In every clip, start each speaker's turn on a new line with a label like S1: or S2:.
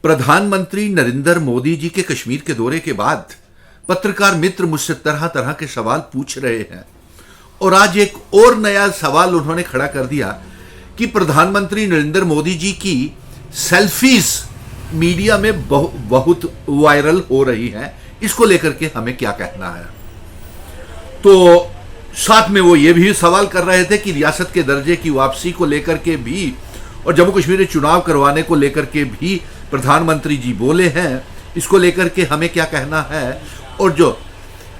S1: प्रधानमंत्री नरेंद्र मोदी जी के कश्मीर के दौरे के बाद पत्रकार मित्र मुझसे तरह तरह के सवाल पूछ रहे हैं और आज एक और नया सवाल उन्होंने खड़ा कर दिया कि प्रधानमंत्री नरेंद्र मोदी जी की सेल्फीज मीडिया में बहुत वायरल हो रही हैं। इसको लेकर के हमें क्या कहना है। तो साथ में वो ये भी सवाल कर रहे थे कि रियासत के दर्जे की वापसी को लेकर के भी और जम्मू कश्मीर में चुनाव करवाने को लेकर के भी प्रधानमंत्री जी बोले हैं। इसको लेकर के हमें क्या कहना है और जो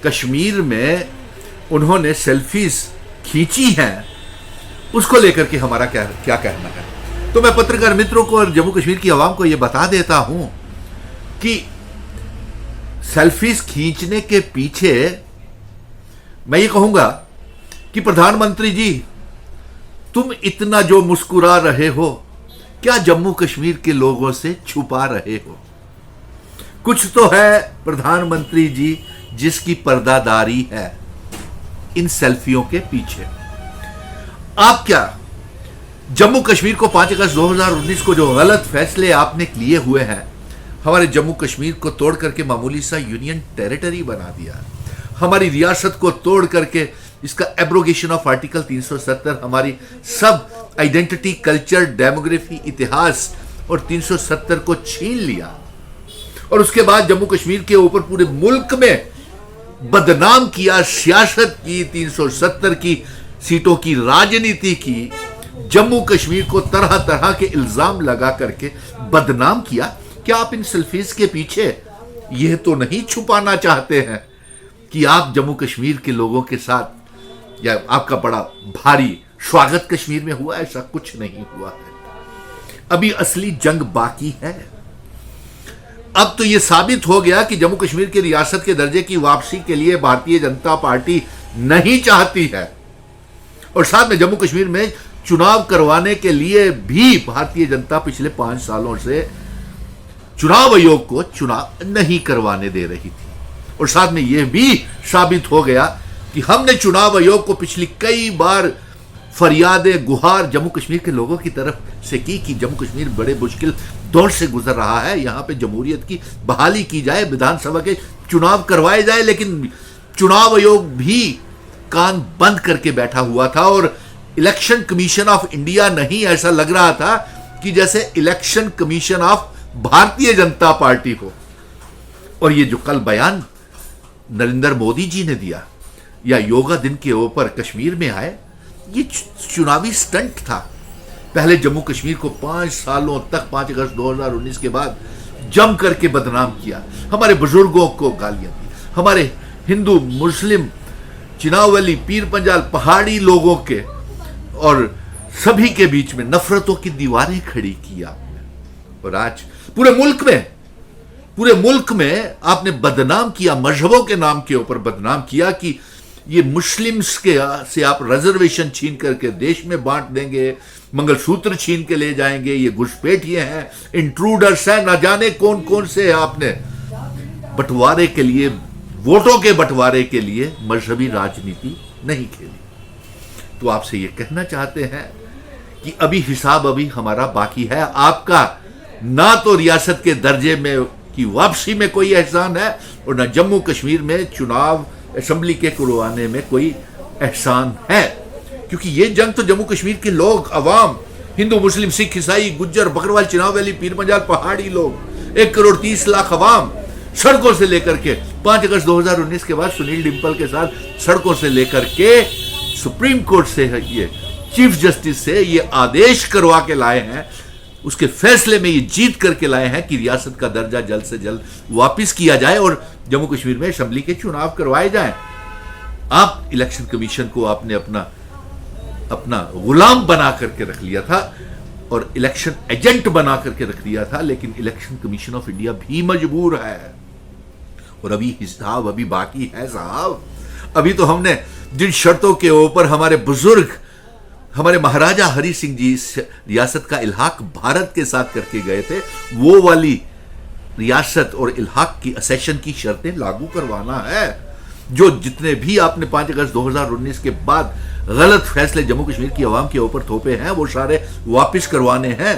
S1: कश्मीर में उन्होंने सेल्फीज खींची हैं उसको लेकर के हमारा क्या कहना है। तो मैं पत्रकार मित्रों को और जम्मू कश्मीर की आवाम को यह बता देता हूं कि सेल्फीज खींचने के पीछे मैं ये कहूंगा कि प्रधानमंत्री जी तुम इतना जो मुस्कुरा रहे हो क्या जम्मू कश्मीर के लोगों से छुपा रहे हो। कुछ तो है प्रधानमंत्री जी जिसकी पर्दादारी है इन सेल्फियों के पीछे। आप क्या जम्मू कश्मीर को 5 अगस्त 2019 को जो गलत फैसले आपने लिए हुए हैं, हमारे जम्मू कश्मीर को तोड़ करके मामूली सा यूनियन टेरिटरी बना दिया, हमारी रियासत को तोड़ करके इसका एब्रोगेशन ऑफ आर्टिकल 370, हमारी सब आइडेंटिटी, कल्चर, डेमोग्राफी, इतिहास और 370 को छीन लिया और उसके बाद जम्मू कश्मीर के ऊपर पूरे मुल्क में बदनाम किया, सियासत की, 370 की सीटों की राजनीति की, जम्मू कश्मीर को तरह तरह के इल्जाम लगा करके बदनाम किया। क्या आप इन सेल्फीज के पीछे यह तो नहीं छुपाना चाहते हैं कि आप जम्मू कश्मीर के लोगों के साथ या आपका बड़ा भारी स्वागत कश्मीर में हुआ? ऐसा कुछ नहीं हुआ है। अभी असली जंग बाकी है। अब तो यह साबित हो गया कि जम्मू कश्मीर की रियासत के दर्जे की वापसी के लिए भारतीय जनता पार्टी नहीं चाहती है और साथ में जम्मू कश्मीर में चुनाव करवाने के लिए भी भारतीय जनता पिछले 5 सालों से चुनाव आयोग को चुनाव नहीं करवाने दे रही थी और साथ में यह भी साबित हो गया कि हमने चुनाव आयोग को पिछली कई बार फरियादें, गुहार जम्मू कश्मीर के लोगों की तरफ से की कि जम्मू कश्मीर बड़े मुश्किल दौर से गुजर रहा है, यहां पे जमहूरियत की बहाली की जाए, विधानसभा के चुनाव करवाए जाए। लेकिन चुनाव आयोग भी कान बंद करके बैठा हुआ था और इलेक्शन कमीशन ऑफ इंडिया नहीं, ऐसा लग रहा था कि जैसे election commission of Bharatiya Janata party हो। और ये जो कल बयान नरेंद्र मोदी जी ने दिया या योगा दिन के ऊपर कश्मीर में आए, ये चुनावी स्टंट था। पहले जम्मू कश्मीर को 5 सालों तक 5 अगस्त 2019 के बाद जम करके बदनाम किया, हमारे बुजुर्गों को गालियां दी, हमारे हिंदू, मुस्लिम, चिनावली, पीर पंजाल, पहाड़ी लोगों के और सभी के बीच में नफरतों की दीवारें खड़ी की आपने। और आज पूरे मुल्क में आपने बदनाम किया, मजहबों के नाम के ऊपर बदनाम किया कि ये मुस्लिम्स के से आप रिजर्वेशन छीन करके देश में बांट देंगे, मंगलसूत्र छीन के ले जाएंगे, ये घुसपैठिए हैं, इंट्रूडर्स हैं, ना जाने कौन कौन से आपने बंटवारे के लिए, वोटों के बंटवारे के लिए मजहबी राजनीति नहीं खेली। तो आपसे ये कहना चाहते हैं कि अभी हिसाब हमारा बाकी है। आपका ना तो रियासत के दर्जे में की वापसी में कोई एहसान है और ना जम्मू कश्मीर में चुनाव असेंबली के करवाने में कोई एहसान है, क्योंकि ये जंग तो जम्मू कश्मीर के लोग, अवाम, हिंदू, मुस्लिम, सिख, ईसाई, गुज्जर, बकरवाल, चिनावली, पीर पंजाल, पहाड़ी लोग, 1 करोड़ 30 लाख अवाम सड़कों से लेकर के 5 अगस्त 2019 के बाद सुनील डिम्पल के साथ सड़कों से लेकर के सुप्रीम कोर्ट से ये चीफ जस्टिस से ये आदेश करवा के लाए हैं, उसके फैसले में ये जीत करके लाए हैं कि रियासत का दर्जा जल्द से जल्द वापस किया जाए और जम्मू कश्मीर में असेंबली के चुनाव करवाए जाएं। आप इलेक्शन कमीशन को आपने अपना गुलाम बना करके रख लिया था और इलेक्शन एजेंट बना करके रख लिया था, लेकिन इलेक्शन कमीशन ऑफ इंडिया भी मजबूर है और अभी हिसाब बाकी है साहब। अभी तो हमने जिन शर्तों के ऊपर हमारे बुजुर्ग, हमारे महाराजा हरि सिंह जी इस रियासत का इल्हाक भारत के साथ करके गए थे, वो वाली रियासत और इल्हाक की असेशन की शर्तें लागू करवाना है। जो जितने भी आपने 5 अगस्त 2019 के बाद गलत फैसले जम्मू कश्मीर की आवाम के ऊपर थोपे हैं वो सारे वापस करवाने हैं।